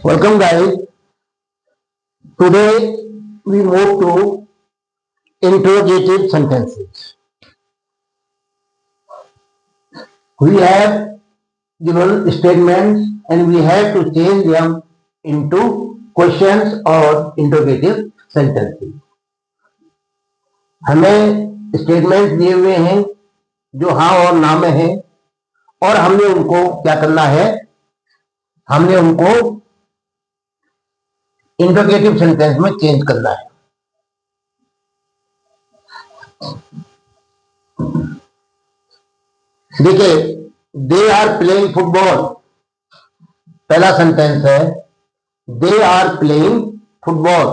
Welcome guys. Today we move to interrogative sentences. We have given statements and we have to change them into questions or interrogative sentences. हमें statements दिए हुए हैं जो हाँ और ना में हैं और हमने उनको क्या करना है, हमने उनको इंटरोगेटिव सेंटेंस में चेंज करना है। देखिए, दे आर प्लेइंग फुटबॉल, पहला सेंटेंस है दे आर प्लेइंग फुटबॉल,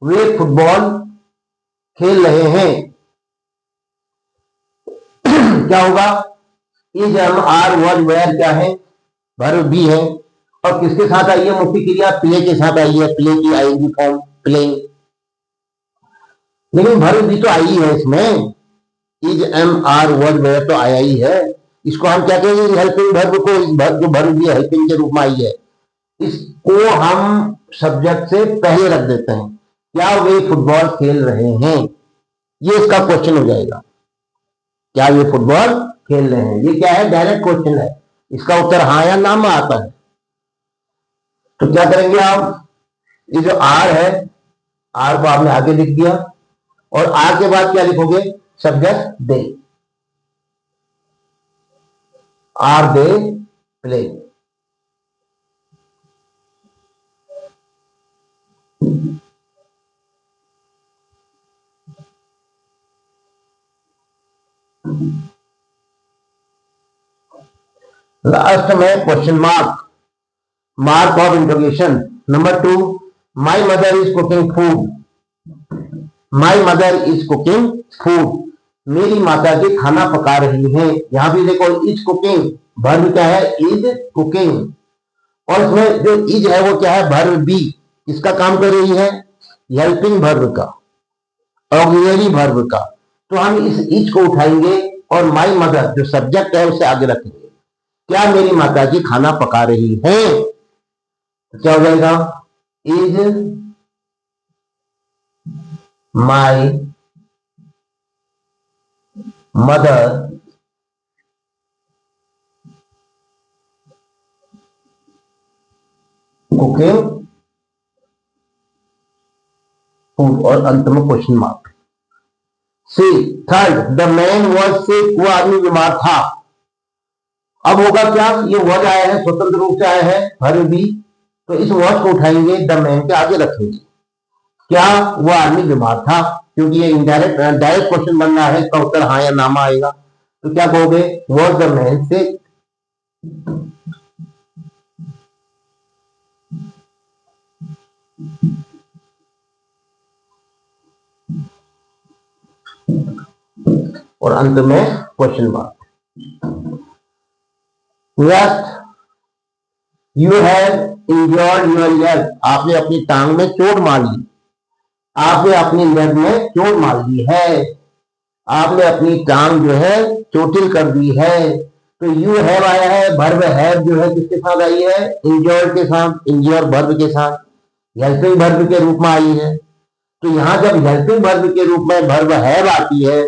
वे फुटबॉल खेल रहे हैं। क्या होगा? Is am are was were क्या है, वर्ब भी है और किसके साथ आई है? मुख्य क्रिया प्ले के साथ आई है, प्ले की आईएनजी फॉर्म प्लेइंग। लेकिन वर्ब भी तो आई है इसमें, is am are was were तो आया ही है। इसको हम क्या कहेंगे? हेल्पिंग वर्ब को, जो वर्ब भी हेल्पिंग के रूप में आई है, इसको हम सब्जेक्ट से पहले रख देते हैं। क्या वे फुटबॉल खेल रहे हैं, ये इसका क्वेश्चन हो जाएगा। क्या वे फुटबॉल खेल रहे हैं, ये क्या है? डायरेक्ट क्वेश्चन है। इसका उत्तर हाँ या ना में आता है। तो क्या करेंगे आप? ये जो आर है, आर को आपने आगे लिख दिया और आर के बाद क्या लिखोगे? Subject they, are they play. Last में question mark, mark of interrogation. Number 2, my mother is cooking food, my mother is cooking food, मेरी माता जी खाना पका रही हैं। यहां भी देखो इज कुकिंग, वर्ब क्या है? Is cooking. और इसमें जो इज है वो क्या है? Verb B. किसका काम कर रही है? हेल्पिंग वर्ब का, ऑक्सिलरी वर्ब का। तो हम इस इज को उठाएंगे और माई मदर जो सब्जेक्ट है उसे आगे रखेंगे। क्या मेरी माता जी खाना पका रही हैं? तो क्या हो जाएगा? Is my mother cooking food और अंत में question mark. See third, the man was sick, वो आदमी बीमार था। अब होगा क्या? ये वॉज आया है, स्वतंत्र रूप से आया है, वर्ब भी, तो इस वॉज को उठाएंगे, द मैन के आगे रखेंगे। क्या वो आदमी बीमार था? क्योंकि ये इनडायरेक्ट डायरेक्ट क्वेश्चन बन रहा है, इसका उत्तर हाँ या ना में आएगा। तो क्या कहोगे? वॉज द मैन सिक। और अंत में question mark. Next, you have injured your leg, आपने अपनी टांग में चोट मार ली। आपने अपनी लेग में चोट मार ली है, आपने अपनी टांग जो है चोटिल कर दी है। तो यू हैव आया है, वर्ब हैव जो है किसके साथ आई है? इंजर्ड के साथ, इंजर वर्ब के साथ, हेल्पिंग वर्ब के रूप में आई है। तो यहां जब हेल्पिंग वर्ब के रूप में वर्ब हैव आती है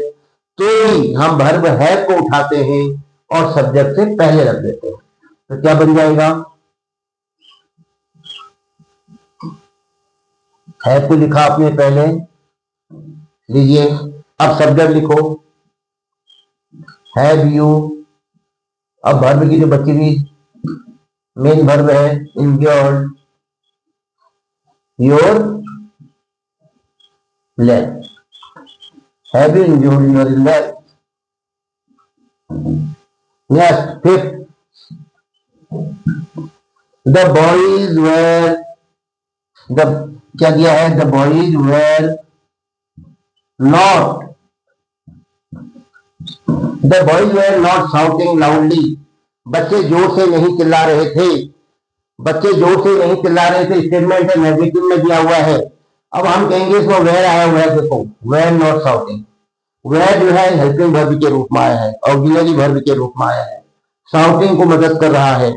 तो ही हम वर्ब हैव को उठाते हैं और सब्जेक्ट से पहले रख देते हैं। तो क्या बन जाएगा? हैव को लिखा आपने पहले, लीजिए अब सब्जेक्ट लिखो, हैव यू। अब वर्ब की जो बची हुई मेन वर्ब है injured your leg, have you injured your leg. Next, fifth, the boys were, the क्या दिया है? The boys were not, the boys were not shouting loudly, बच्चे जोर से नहीं चिल्ला रहे थे। बच्चे जोर से नहीं चिल्ला रहे थे, स्टेटमेंट है, नेगेटिव में दिया हुआ है। अब हम कहेंगे इसमें वेर आया हुआ है, देखो वेर नॉट शाउटिंग, वेर जो है हेल्पिंग वर्ब के रूप में आया है, ऑक्सिलरी वर्ब के रूप में आया है, शाउटिंग को मदद कर रहा है।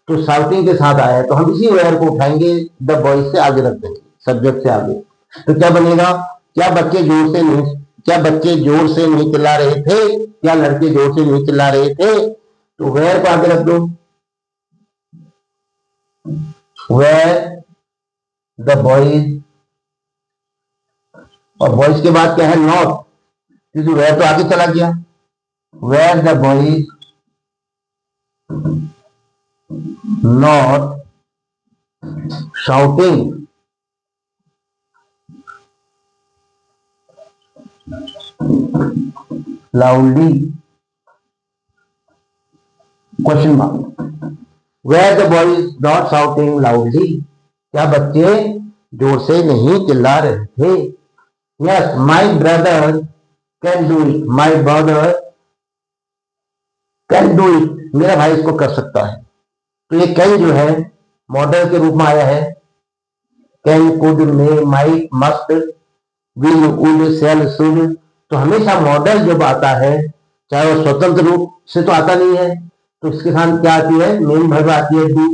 तो शाउटिंग के साथ आया है, तो हम इसी वेयर को उठाएंगे, द बॉयज से आगे रख देंगे, सब्जेक्ट से आगे। तो क्या बनेगा, क्या बच्चे जोर से नहीं चिल्ला रहे थे, क्या लड़के जोर से नहीं चिल्ला रहे थे, तो वेयर को आगे रख दो, वेयर द बॉयज, और बॉयज के बाद क्या है, नॉट, क्योंकि वेयर तो आगे चला गया, were the boys not shouting loudly, question mark, where the boy is not shouting loudly, क्या बच्चे जोर से नहीं चिल्ला रहे थे। yes my brother can do it, my brother can do it, मेरा भाई इसको कर सकता है। तो ये कैन जो है मॉडल के रूप में आया है, can, could, may, might, must, will, would, shall, should. तो हमेशा मॉडल जब आता है, चाहे वो स्वतंत्र रूप से तो आता नहीं है, तो इसके साथ क्या आती है, मेन वर्ब आती है डू।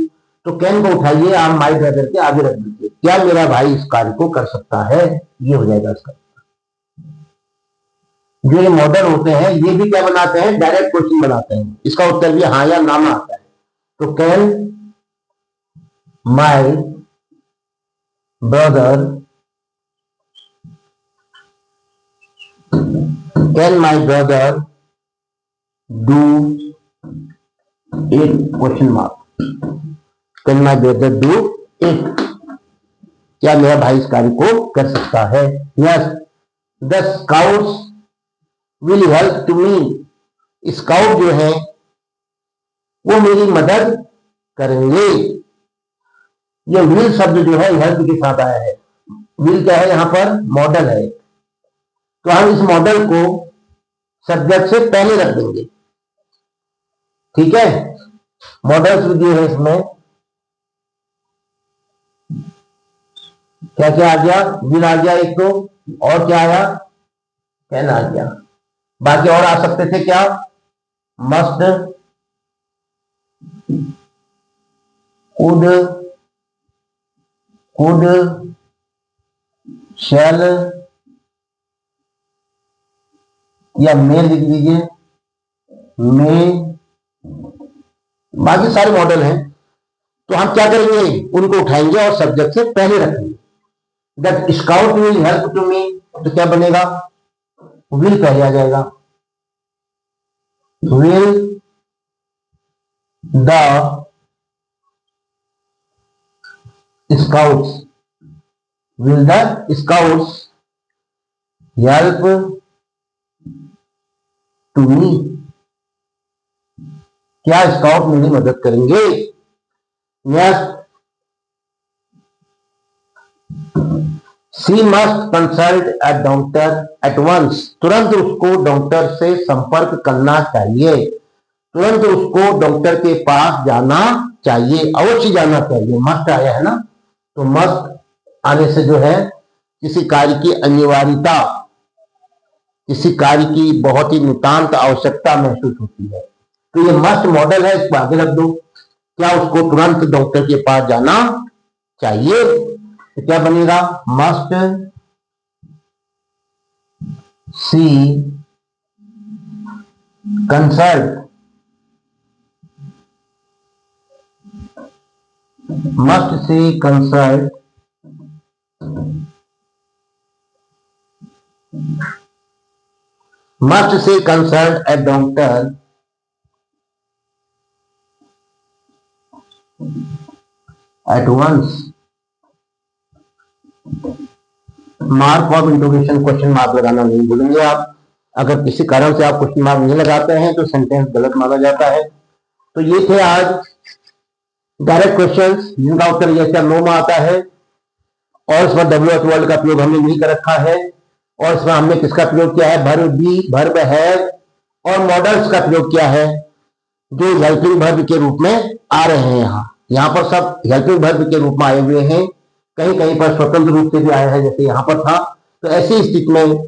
तो कैन को उठाइए आप माई ब्रदर के आगे रख दीजिए, क्या मेरा भाई इस कार्य को कर सकता है, ये हो जाएगा इसका। जो ये मॉडल होते हैं ये भी क्या बनाते हैं, डायरेक्ट क्वेश्चन बनाते हैं, इसका उत्तर भी हाँ या ना में आता है। तो can my brother, can my brother do it, question mark, can my brother do it, क्या मेरा भाई इस कार्य को कर सकता है। Yes the scouts will help to me, scout जो है वो मेरी मदद करेंगे। ये विल शब्द जो है हेल्प के साथ आया है, विल क्या है यहाँ पर, मॉडल है, तो हम इस मॉडल को सब्जेक्ट से पहले रख देंगे, ठीक है। मॉडल्स भी दिए हैं इसमें, क्या क्या आ गया, विल आ गया एक तो, और क्या आया, कैन आ गया, बाकी और आ सकते थे क्या, मस्ट, कुड, शैल, या मे लिख दीजिए, मे, बाकी सारे मॉडल हैं। तो हम क्या करेंगे, उनको उठाएंगे और सब्जेक्ट से पहले रखेंगे। That scout will help to me, तो क्या बनेगा, विल पहले आ जाएगा, will the scouts, will the scouts help to me, क्या स्काउट मेरी मदद करेंगे। Yes she must consult a doctor at once, तुरंत उसको डॉक्टर से संपर्क करना चाहिए, तुरंत उसको डॉक्टर के पास जाना चाहिए, अवश्य जाना चाहिए, मस्ट आया है ना, तो मस्ट आने से जो है किसी कार्य की अनिवार्यता, किसी कार्य की बहुत ही नितांत आवश्यकता महसूस होती है। तो ये मस्ट मॉडल है, इसको आगे रख दो, क्या उसको तुरंत डॉक्टर के पास जाना चाहिए, तो क्या बनेगा, must see consult, must she consult a doctor at once, mark of interrogation, question mark लगाना नहीं भूलेंगे आप, अगर किसी कारण से आप क्वेश्चन मार्क नहीं लगाते हैं तो सेंटेंस गलत माना जाता है। तो ये थे आज डायरेक्ट क्वेश्चंस जिनका उत्तर यस या नो में आता है, और इसमें WH वर्ड का प्रयोग हमने नहीं कर रखा है, और इसमें हमने किसका प्रयोग किया है, वर्ब बी, वर्ब हैव और मॉडल्स का प्रयोग किया है, जो हेल्पिंग वर्ब के रूप में आ रहे हैं। यहाँ पर सब हेल्पिंग वर्ब के रूप में आए हुए हैं, कहीं कहीं पर स्वतंत्र रूप से भी आया है, जैसे यहाँ पर था। तो ऐसी स्थिति में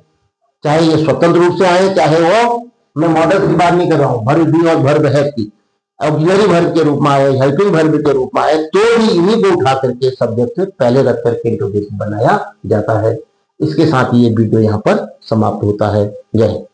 चाहे ये स्वतंत्र रूप से आए, चाहे वो, मैं मॉडल की बात नहीं कर रहा हूँ, वर्ब बी और वर्ब हैव की, ऑक्सिलरी वर्ब के रूप में आए, हेल्पिंग वर्ब के रूप में आए, तो भी इन्हीं को उठा करके सब्जेक्ट से पहले रख करके इंट्रोगेशन बनाया जाता है। इसके साथ ही ये वीडियो यहाँ पर समाप्त होता है। जय हिंद।